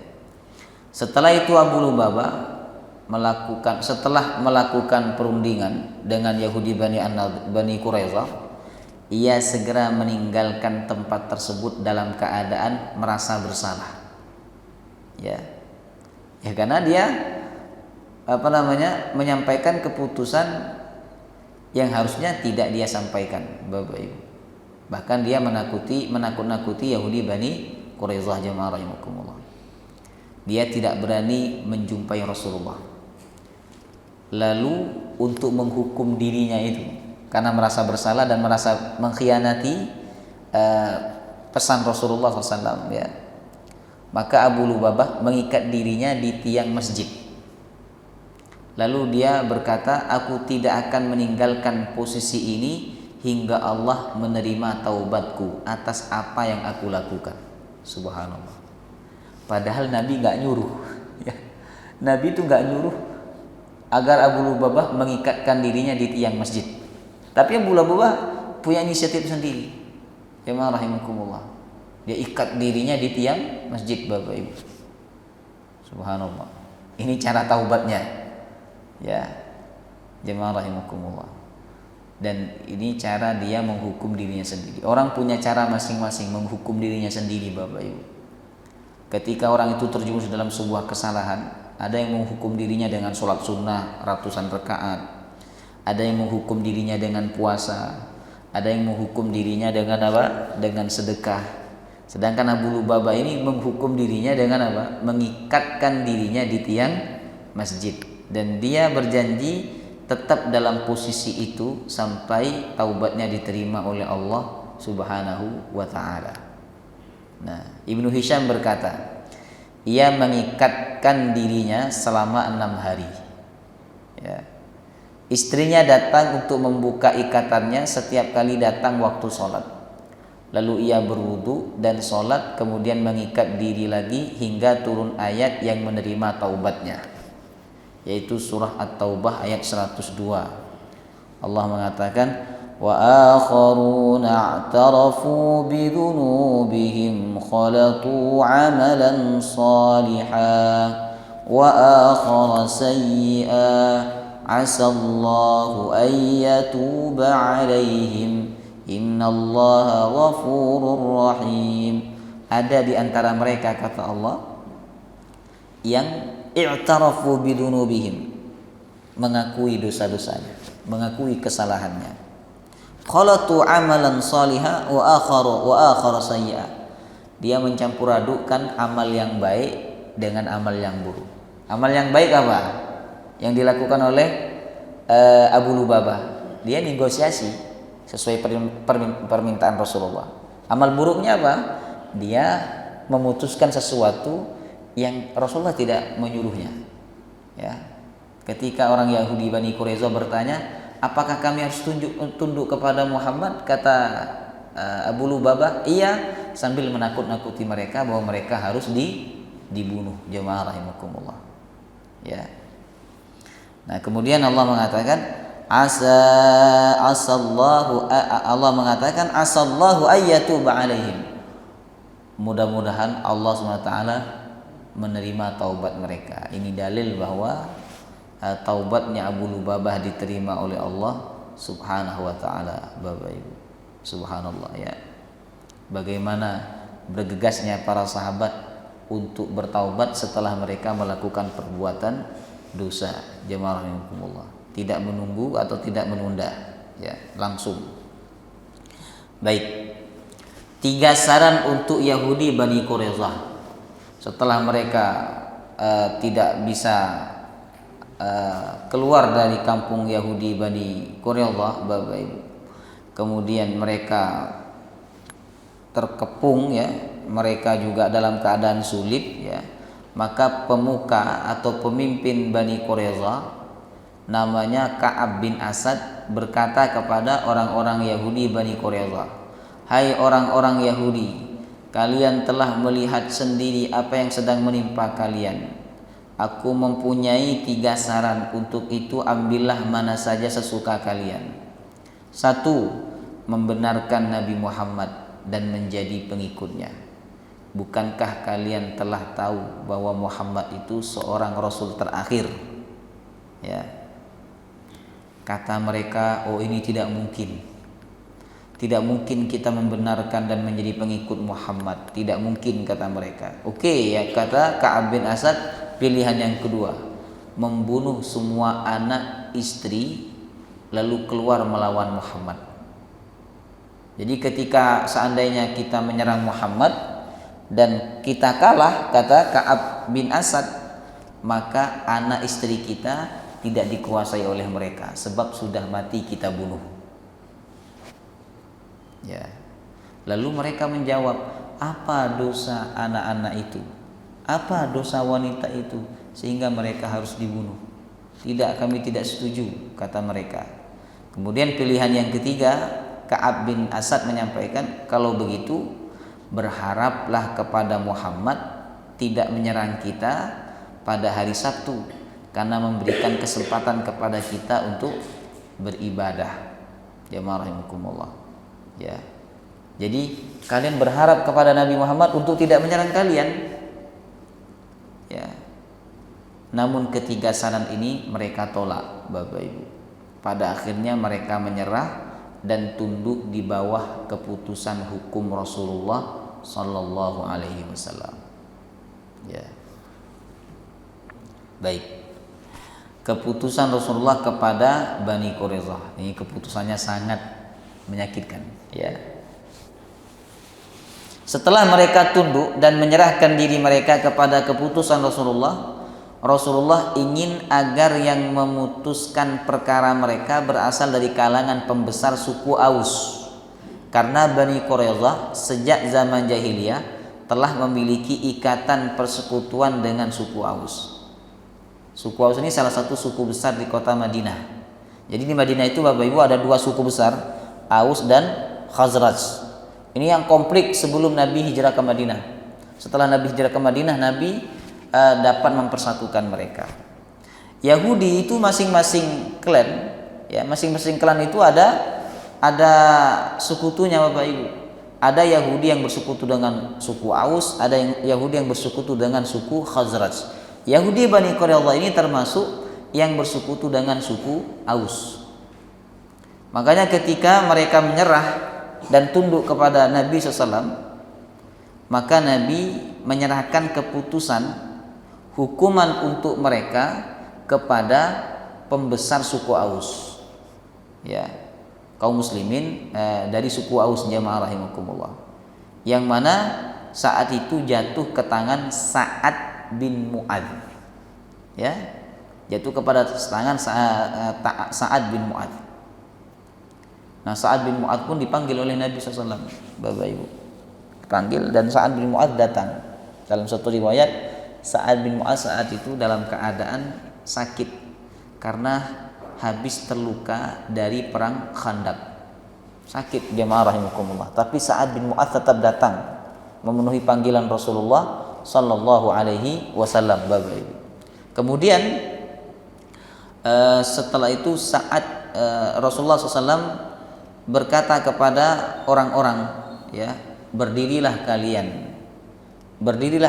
[SPEAKER 1] Setelah itu Abu Lubabah setelah melakukan perundingan dengan Yahudi Bani Quraizah, ia segera meninggalkan tempat tersebut dalam keadaan merasa bersalah. Ya, karena dia menyampaikan keputusan yang harusnya tidak dia sampaikan, Bapak Ibu. Bahkan dia menakut-nakuti Yahudi Bani Quraizah, jamaah rahimakumullah. Dia tidak berani menjumpai Rasulullah. Lalu untuk menghukum dirinya itu karena merasa bersalah dan merasa mengkhianati pesan Rasulullah SAW, ya, maka Abu Lubabah mengikat dirinya di tiang masjid. Lalu dia berkata, aku tidak akan meninggalkan posisi ini hingga Allah menerima taubatku atas apa yang aku lakukan. Subhanallah. Padahal Nabi nggak nyuruh, ya. Nabi itu nggak nyuruh agar Abu Lubabah mengikatkan dirinya di tiang masjid. Tapi Abu Lubabah punya inisiatif sendiri. Jemaah rahimakumullah. Dia ikat dirinya di tiang masjid, Bapak Ibu. Subhanallah. Ini cara taubatnya. Ya. Jemaah rahimakumullah. Dan ini cara dia menghukum dirinya sendiri. Orang punya cara masing-masing menghukum dirinya sendiri, Bapak Ibu. Ketika orang itu terjerumus dalam sebuah kesalahan, ada yang menghukum dirinya dengan sholat sunnah ratusan rakaat, ada yang menghukum dirinya dengan puasa, ada yang menghukum dirinya dengan apa? Dengan sedekah. Sedangkan Abu Lubabah ini menghukum dirinya dengan apa? Mengikatkan dirinya di tiang masjid, dan dia berjanji tetap dalam posisi itu sampai taubatnya diterima oleh Allah Subhanahu wa ta'ala. Nah, Ibnu Hisham berkata, ia mengikatkan dirinya selama 6 hari. Ya. Istrinya datang untuk membuka ikatannya setiap kali datang waktu sholat. Lalu ia berwudu dan sholat, kemudian mengikat diri lagi hingga turun ayat yang menerima taubatnya, yaitu surah At-Taubah ayat 102. Allah mengatakan, وآخرون اعترفوا بذنوبهم خلطوا عملا صالحا وآخر سيئا عسى الله أن يتوب عليهم إن الله غفور رحيم. Ada di antara mereka, kata Allah, yang i'tarafu bidunubihim, mengakui dosa-dosanya, mengakui kesalahannya. Khalatu amalan salihah wa akhara sayyi'ah. Dia mencampur adukkan amal yang baik dengan amal yang buruk. Amal yang baik apa? Yang dilakukan oleh Abu Lubabah. Dia negosiasi sesuai permintaan Rasulullah. Amal buruknya apa? Dia memutuskan sesuatu yang Rasulullah tidak menyuruhnya. Ya. Ketika orang Yahudi Bani Quraizah bertanya, apakah kami harus tunduk kepada Muhammad? Kata Abu Lubabah, iya, sambil menakut-nakuti mereka bahwa mereka harus dibunuh. Jemaah rahimakumullah. Ya. Nah, kemudian Allah mengatakan Allah mengatakan asallahu ayyatuba alaihim. Mudah-mudahan Allah SWT menerima taubat mereka. Ini dalil bahwa taubatnya Abu Lubabah diterima oleh Allah Subhanahu wa ta'ala, Bapak Ibu. Subhanallah, ya. Bagaimana bergegasnya para sahabat untuk bertaubat setelah mereka melakukan perbuatan dosa. Jemaah rahimakumullah. Tidak menunggu atau tidak menunda, ya, langsung. Baik. 3 saran untuk Yahudi Bani Quraizah setelah mereka tidak bisa keluar dari kampung Yahudi Bani Quraizah, Bapak Ibu. Kemudian mereka terkepung, ya, mereka juga dalam keadaan sulit, ya. Maka pemuka atau pemimpin Bani Quraizah namanya Ka'ab bin Asad berkata kepada orang-orang Yahudi Bani Quraizah, hai orang-orang Yahudi, kalian telah melihat sendiri apa yang sedang menimpa kalian. Aku mempunyai 3 saran, untuk itu ambillah mana saja sesuka kalian. 1. Membenarkan Nabi Muhammad dan menjadi pengikutnya. Bukankah kalian telah tahu bahwa Muhammad itu seorang Rasul terakhir? Ya. Kata mereka, oh ini tidak mungkin. Tidak mungkin kita membenarkan dan menjadi pengikut Muhammad. Tidak mungkin, kata mereka. Oke, ya, kata Ka'ab bin Asad, pilihan yang kedua, membunuh semua anak istri lalu keluar melawan Muhammad. Jadi ketika seandainya kita menyerang Muhammad dan kita kalah, kata Ka'ab bin Asad, maka anak istri kita tidak dikuasai oleh mereka, sebab sudah mati kita bunuh. Ya. Lalu mereka menjawab, apa dosa anak-anak itu? Apa dosa wanita itu sehingga mereka harus dibunuh? Tidak, kami tidak setuju, kata mereka. Kemudian pilihan yang ketiga, Ka'ab bin Asad menyampaikan, kalau begitu berharaplah kepada Muhammad tidak menyerang kita pada hari Sabtu, karena memberikan kesempatan kepada kita untuk beribadah. Jamaah rahimakumullah. Ya. Jadi kalian berharap kepada Nabi Muhammad untuk tidak menyerang kalian. Ya. Namun ketiga saran ini mereka tolak, Bapak Ibu. Pada akhirnya mereka menyerah dan tunduk di bawah keputusan hukum Rasulullah sallallahu alaihi wasallam. Ya. Baik. Keputusan Rasulullah kepada Bani Quraidah, ini keputusannya sangat menyakitkan, ya. Setelah mereka tunduk dan menyerahkan diri mereka kepada keputusan Rasulullah, Rasulullah ingin agar yang memutuskan perkara mereka berasal dari kalangan pembesar suku Aus. Karena Bani Quraidah sejak zaman jahiliyah telah memiliki ikatan persekutuan dengan suku Aus. Suku Aus ini salah satu suku besar di kota Madinah. Jadi di Madinah itu, Bapak Ibu, ada 2 suku besar, Aus dan Khazraj. Ini yang konflik sebelum Nabi hijrah ke Madinah. Setelah Nabi hijrah ke Madinah, Nabi dapat mempersatukan mereka. Yahudi itu masing-masing klan, ya, masing-masing klan itu ada sekutunya, Bapak Ibu. Ada Yahudi yang bersekutu dengan suku Aus, ada Yahudi yang bersekutu dengan suku Khazraj. Yahudi Bani Quraidah ini termasuk yang bersekutu dengan suku Aus. Makanya ketika mereka menyerah dan tunduk kepada Nabi SAW, maka Nabi menyerahkan keputusan hukuman untuk mereka kepada pembesar suku Aus, ya, kaum muslimin dari suku Aus, jamaah rahimakumullah, yang mana saat itu jatuh ke tangan Sa'ad bin Mu'adz, ya, jatuh kepada tangan Sa'ad bin Mu'adz. Nah, Sa'ad bin Mu'adz pun dipanggil oleh Nabi SAW, Bapak Ibu, dipanggil, dan Sa'ad bin Mu'adz datang. Dalam satu riwayat, Sa'ad bin Mu'adz saat itu dalam keadaan sakit karena habis terluka dari perang Khandaq. Sakit, jemaah rahimakumullah. Tapi Sa'ad bin Mu'adz tetap datang memenuhi panggilan Rasulullah sallallahu alaihi wasallam, Bapak Ibu. Kemudian setelah itu Rasulullah SAW berkata kepada orang-orang, ya, berdirilah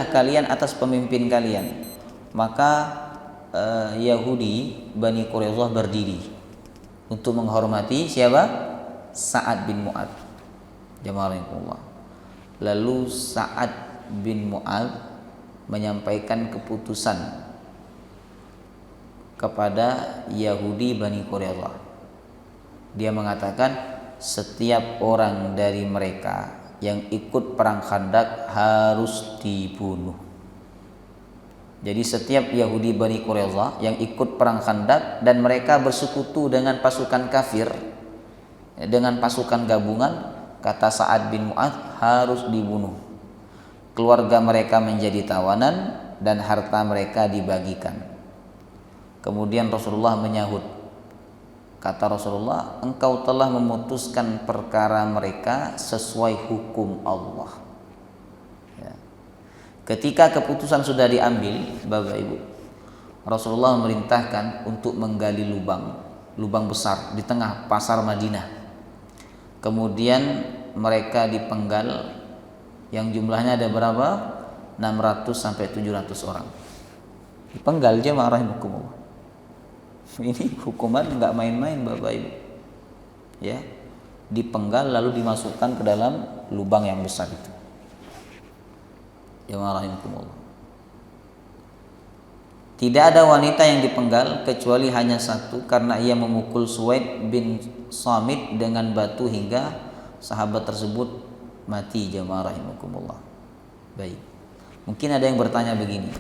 [SPEAKER 1] kalian atas pemimpin kalian. Maka Yahudi Bani Quraidah berdiri untuk menghormati siapa? Sa'ad bin Mu'adz, jamaah rahimakumullah. Lalu Sa'ad bin Mu'adz menyampaikan keputusan kepada Yahudi Bani Quraidah. Dia mengatakan setiap orang dari mereka yang ikut perang Khandaq harus dibunuh. Jadi setiap Yahudi Bani Quraidah yang ikut perang Khandaq dan mereka bersekutu dengan pasukan kafir, dengan pasukan gabungan, kata Sa'ad bin Mu'adz, harus dibunuh. Keluarga mereka menjadi tawanan dan harta mereka dibagikan. Kemudian Rasulullah menyahut, Kata Rasulullah, engkau telah memutuskan perkara mereka sesuai hukum Allah. Ya. Ketika keputusan sudah diambil, Bapak Ibu, Rasulullah memerintahkan untuk menggali lubang besar di tengah pasar Madinah. Kemudian mereka dipenggal, yang jumlahnya ada berapa? 600 sampai 700 orang. Dipenggal jemaah rahimakumullah. Ini hukuman nggak main-main Bapak Ibu. Ya, dipenggal lalu dimasukkan ke dalam lubang yang besar itu. Jemaah rahimakumullah. Tidak ada wanita yang dipenggal kecuali hanya satu, karena ia memukul Suwaid bin Samit dengan batu hingga sahabat tersebut mati. Jemaah rahimakumullah. Baik. Mungkin ada yang bertanya begini,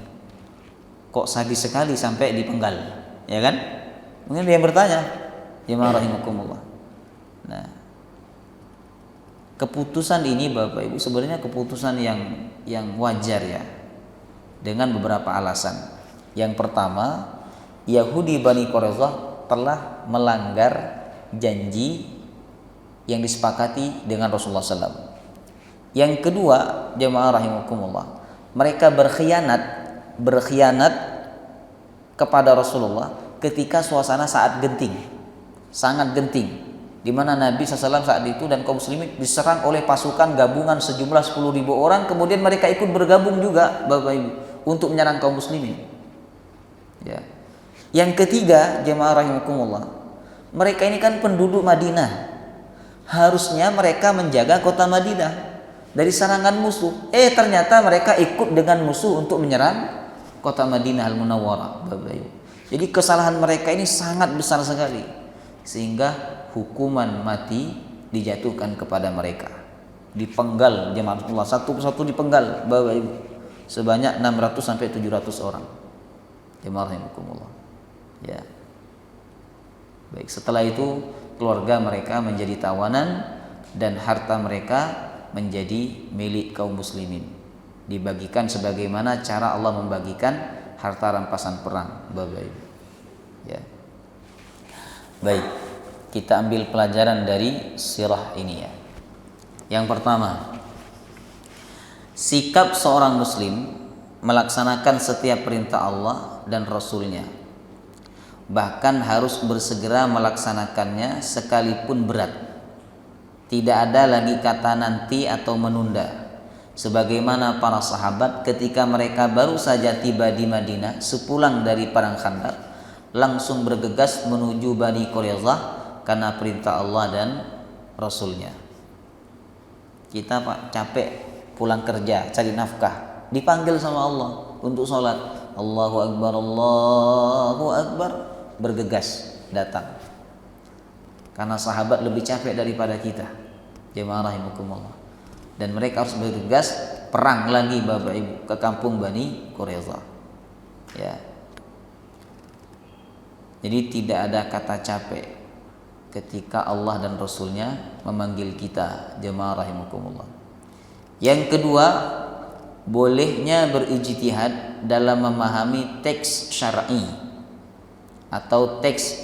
[SPEAKER 1] kok sadis sekali sampai dipenggal, ya kan? Mungkin dia bertanya, jemaah rahimakumullah. Nah, keputusan ini Bapak Ibu sebenarnya keputusan yang wajar ya, dengan beberapa alasan. Yang pertama, Yahudi Bani Quraisyah telah melanggar janji yang disepakati dengan Rasulullah SAW. Yang kedua, jemaah rahimakumullah, mereka berkhianat kepada Rasulullah ketika suasana saat genting, sangat genting, di mana Nabi SAW saat itu dan kaum muslimin diserang oleh pasukan gabungan sejumlah 10.000 orang, kemudian mereka ikut bergabung juga Bapak Ibu untuk menyerang kaum muslimin. Ya. Yang ketiga, jemaah rahimakumullah, mereka ini kan penduduk Madinah, harusnya mereka menjaga kota Madinah dari serangan musuh. Ternyata mereka ikut dengan musuh untuk menyerang kota Madinah Al-Munawwarah, Bapak Ibu. Jadi kesalahan mereka ini sangat besar sekali, sehingga hukuman mati dijatuhkan kepada mereka. Dipenggal jemaah Allah, satu persatu dipenggal Bapak Ibu, sebanyak 600 sampai 700 orang. Jemaah rahimakumullah. Ya. Baik, setelah itu keluarga mereka menjadi tawanan dan harta mereka menjadi milik kaum muslimin. Dibagikan sebagaimana cara Allah membagikan harta rampasan perang, Bapak Ibu. Ya. Baik, kita ambil pelajaran dari sirah ini ya. Yang pertama, sikap seorang muslim melaksanakan setiap perintah Allah dan Rasulnya, bahkan harus bersegera melaksanakannya sekalipun berat. Tidak ada lagi kata nanti atau menunda, sebagaimana para sahabat ketika mereka baru saja tiba di Madinah sepulang dari perang Khandaq, langsung bergegas menuju Bani Quraisyah karena perintah Allah dan Rasulnya. Kita Pak capek pulang kerja cari nafkah, dipanggil sama Allah untuk sholat, Allahu Akbar, bergegas datang. Karena sahabat lebih capek daripada kita, jemaah rahimakumullah. Dan mereka harus bergegas perang lagi Bapak Ibu ke kampung Bani Quraisyah. Ya. Jadi tidak ada kata capek ketika Allah dan Rasulnya memanggil kita, jemaah rahimakumullah. Yang kedua, bolehnya berijtihad dalam memahami teks syar'i atau teks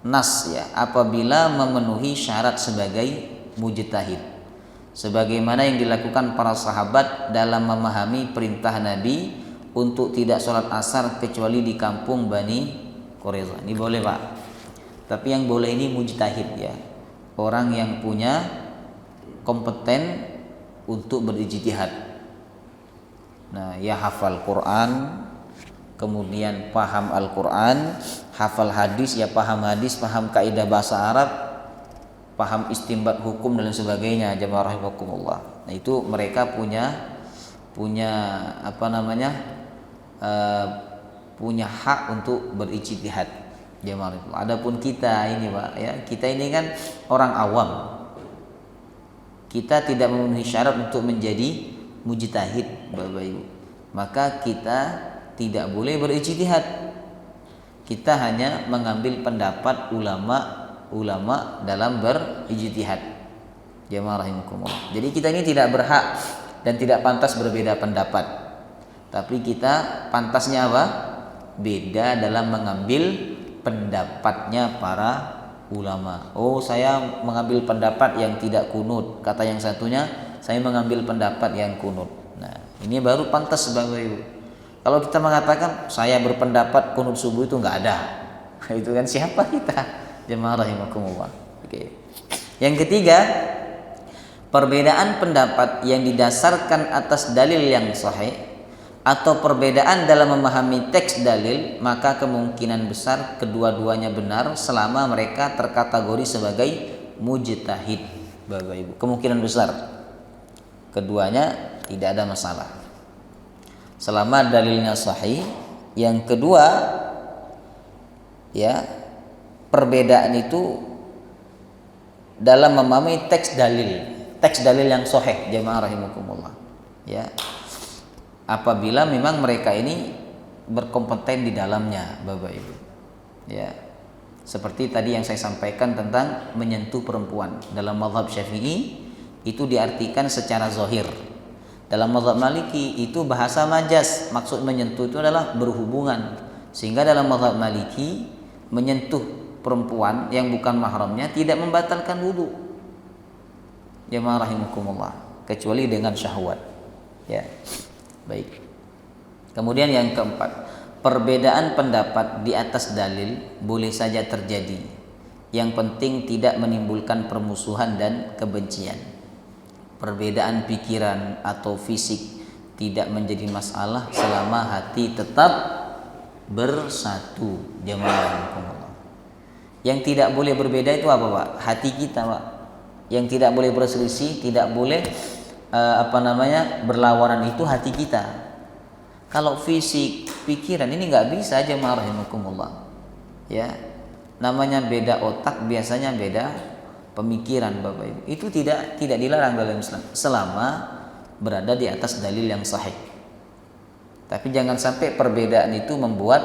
[SPEAKER 1] nas ya, apabila memenuhi syarat sebagai mujtahid, sebagaimana yang dilakukan para sahabat dalam memahami perintah Nabi untuk tidak sholat asar kecuali di kampung Bani Quraisyah. Ini boleh Pak, tapi yang boleh ini mujtahid ya, orang yang punya kompeten untuk berijtihad. Nah, ya hafal Quran, kemudian paham Al-Quran, hafal hadis, ya paham hadis, paham kaidah bahasa Arab, paham istinbat hukum dan sebagainya, jemaah rahimakumullah. Nah, itu mereka punya punya hak untuk berijtihad, jemaah rahimakumullah. Adapun kita ini Pak ya, kita ini kan orang awam. Kita tidak memenuhi syarat untuk menjadi mujtahid, Bapak Ibu. Maka kita tidak boleh berijtihad. Kita hanya mengambil pendapat ulama dalam berijtihad, jemaah rahimakumullah. Jadi kita ini tidak berhak dan tidak pantas berbeda pendapat. Tapi kita pantasnya apa? Beda dalam mengambil pendapatnya para ulama. Oh, saya mengambil pendapat yang tidak kunut. Kata yang satunya, saya mengambil pendapat yang kunut. Nah, ini baru pantas Bapak Ibu. Kalau kita mengatakan saya berpendapat kunut subuh itu nggak ada, itu kan siapa kita? Jemaah rahimakumullah. Oke. Yang ketiga, perbedaan pendapat yang didasarkan atas dalil yang sahih atau perbedaan dalam memahami teks dalil, maka kemungkinan besar kedua-duanya benar selama mereka terkategori sebagai mujtahid. Bapak Ibu, kemungkinan besar keduanya tidak ada masalah selama dalilnya sahih. Yang kedua, ya, perbedaan itu dalam memahami teks dalil yang sahih, jemaah rahimakumullah. Ya, apabila memang mereka ini berkompeten di dalamnya, Bapak Ibu. Ya, seperti tadi yang saya sampaikan tentang menyentuh perempuan dalam mazhab Syafi'i itu diartikan secara zahir. Dalam mazhab Maliki itu bahasa majaz, maksud menyentuh itu adalah berhubungan. Sehingga dalam mazhab Maliki menyentuh perempuan yang bukan mahramnya tidak membatalkan wudu. Jemaah rahimakumullah, kecuali dengan syahwat. Ya. Baik. Kemudian yang keempat, perbedaan pendapat di atas dalil boleh saja terjadi. Yang penting tidak menimbulkan permusuhan dan kebencian. Perbedaan pikiran atau fisik tidak menjadi masalah selama hati tetap bersatu. Jemaah. Yang tidak boleh berbeda itu apa, Pak? Hati kita, Pak. Yang tidak boleh berselisih, tidak boleh berlawanan itu hati kita. Kalau fisik, pikiran ini nggak bisa, jemaah rahimakumullah. Ya, namanya beda otak, biasanya beda pemikiran, Bapak Ibu. Itu tidak dilarang dalam Islam selama berada di atas dalil yang sahih. Tapi jangan sampai perbedaan itu membuat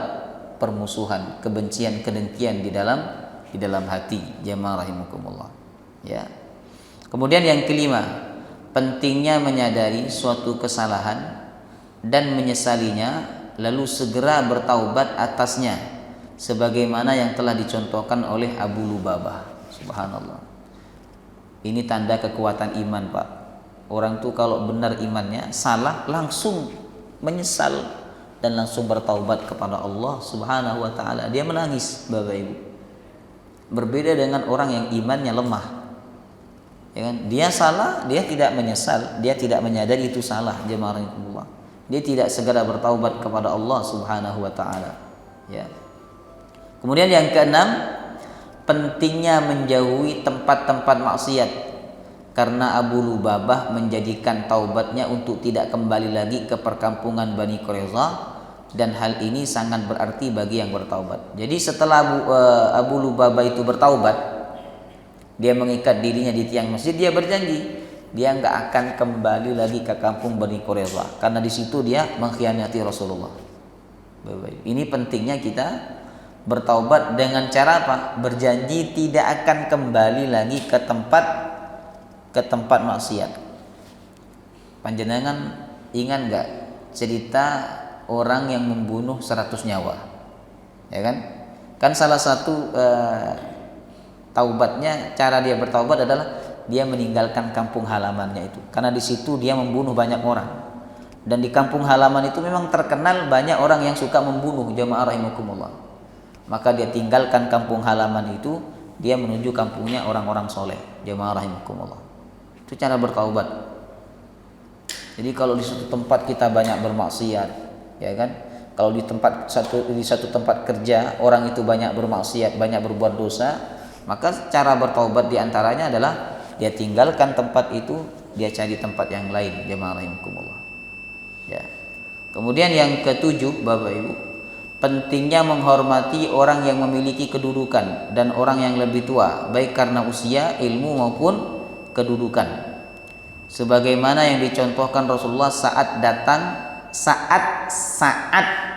[SPEAKER 1] permusuhan, kebencian, kedengkian di dalam hati, jemaah rahimakumullah. Ya. Kemudian yang kelima, pentingnya menyadari suatu kesalahan dan menyesalinya lalu segera bertaubat atasnya sebagaimana yang telah dicontohkan oleh Abu Lubabah. Subhanallah. Ini tanda kekuatan iman, Pak. Orang tuh kalau benar imannya, salah langsung menyesal dan langsung bertaubat kepada Allah Subhanahu wa taala. Dia menangis, Bapak Ibu. Berbeda dengan orang yang imannya lemah. Ya kan? Dia salah, dia tidak menyesal, dia tidak menyadari itu salah, jemaah rahimakumullah. Dia tidak segera bertaubat kepada Allah Subhanahu wa taala. Ya. Kemudian yang keenam, pentingnya menjauhi tempat-tempat maksiat karena Abu Lubabah menjadikan taubatnya untuk tidak kembali lagi ke perkampungan Bani Quraidah, dan hal ini sangat berarti bagi yang bertaubat. Jadi setelah Abu Lubabah itu bertaubat, dia mengikat dirinya di tiang masjid, dia berjanji dia nggak akan kembali lagi ke kampung Bani Quraidah karena di situ dia mengkhianati Rasulullah. Ini pentingnya kita bertaubat dengan cara apa? Berjanji tidak akan kembali lagi ke tempat maksiat. Panjenengan ingat nggak cerita orang yang membunuh 100 nyawa? Ya kan? Kan salah satu taubatnya, cara dia bertaubat adalah dia meninggalkan kampung halamannya itu. Karena di situ dia membunuh banyak orang. Dan di kampung halaman itu memang terkenal banyak orang yang suka membunuh, jamaah rahimakumullah. Maka dia tinggalkan kampung halaman itu, dia menuju kampungnya orang-orang soleh, jamaah rahimakumullah. Itu cara bertaubat. Jadi kalau di suatu tempat kita banyak bermaksiat, ya kan? Kalau di satu tempat kerja orang itu banyak bermaksiat, banyak berbuat dosa, maka cara bertaubat diantaranya adalah dia tinggalkan tempat itu, dia cari tempat yang lain, jamaah rahimakumullah. Ya. Kemudian yang ketujuh, Bapak Ibu, pentingnya menghormati orang yang memiliki kedudukan dan orang yang lebih tua, baik karena usia, ilmu maupun kedudukan. Sebagaimana yang dicontohkan Rasulullah saat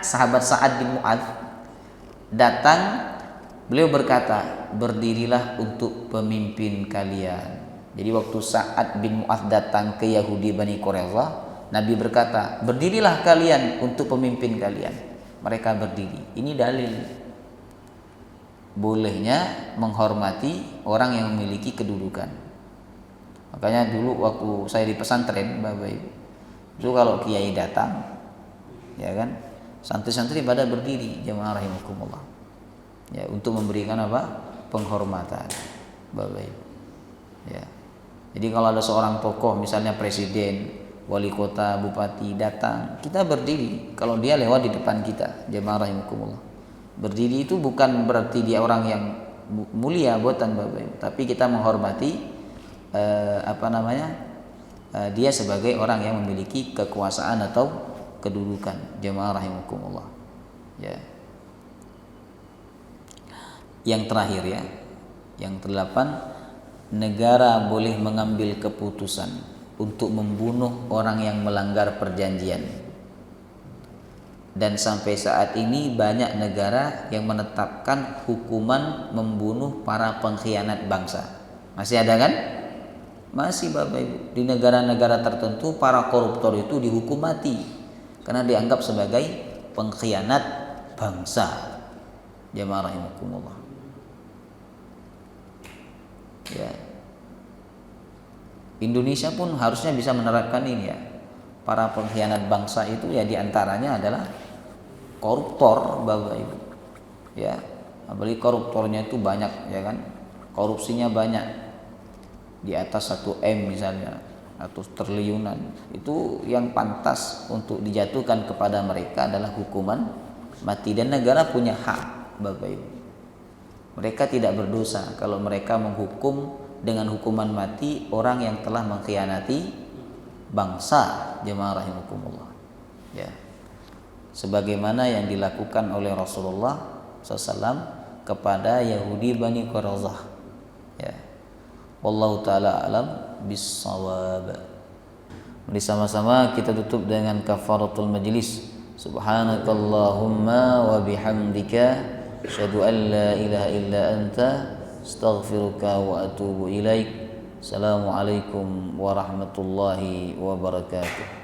[SPEAKER 1] sahabat Sa'ad bin Mu'adz datang, beliau berkata, berdirilah untuk pemimpin kalian. Jadi waktu Sa'ad bin Mu'adz datang ke Yahudi Bani Quraidah, Nabi berkata, berdirilah kalian untuk pemimpin kalian. Mereka berdiri. Ini dalil. bolehnya menghormati orang yang memiliki kedudukan. Makanya dulu waktu saya di pesantren, Bapak Ibu, itu kalau kiai datang, ya kan, santri-santri pada berdiri, jemaah rahimakumullah, ya, untuk memberikan apa? Penghormatan, Bapak Ibu. Ya. Jadi kalau ada seorang tokoh, misalnya presiden, wali kota, bupati datang, kita berdiri. Kalau dia lewat di depan kita, jemaah rahimakumullah. Berdiri itu bukan berarti dia orang yang mulia buatan Bapak Ibu, tapi kita menghormati dia sebagai orang yang memiliki kekuasaan atau kedudukan, jemaah rahimakumullah. Ya. Yang terakhir ya, yang ke-8, negara boleh mengambil keputusan untuk membunuh orang yang melanggar perjanjian. Dan sampai saat ini banyak negara yang menetapkan hukuman membunuh para pengkhianat bangsa. Masih ada kan? Masih, Bapak Ibu. Di negara-negara tertentu para koruptor itu dihukum mati karena dianggap sebagai pengkhianat bangsa. Jamaah rahimakumullah. Ya. Indonesia pun harusnya bisa menerapkan ini ya. Para pengkhianat bangsa itu ya diantaranya adalah koruptor, Bapak Ibu. Ya, apalagi koruptornya itu banyak, ya kan? Korupsinya banyak. Di atas 1 M misalnya, atau triliunan. Itu yang pantas untuk dijatuhkan kepada mereka adalah hukuman mati, dan negara punya hak, Bapak Ibu. Mereka tidak berdosa kalau mereka menghukum dengan hukuman mati orang yang telah mengkhianati bangsa, jemaah rahimakumullah. Ya. Sebagaimana yang dilakukan oleh Rasulullah SAW kepada Yahudi Bani Quraidah. Ya. Wallahu taala alam bis-shawab. Mari sama-sama kita tutup dengan kafaratul majlis. Subhanakallahumma wa bihamdika asyhadu an la ilaha illa anta astaghfiruka wa atubu ilaik. Assalamualaikum warahmatullahi wabarakatuh.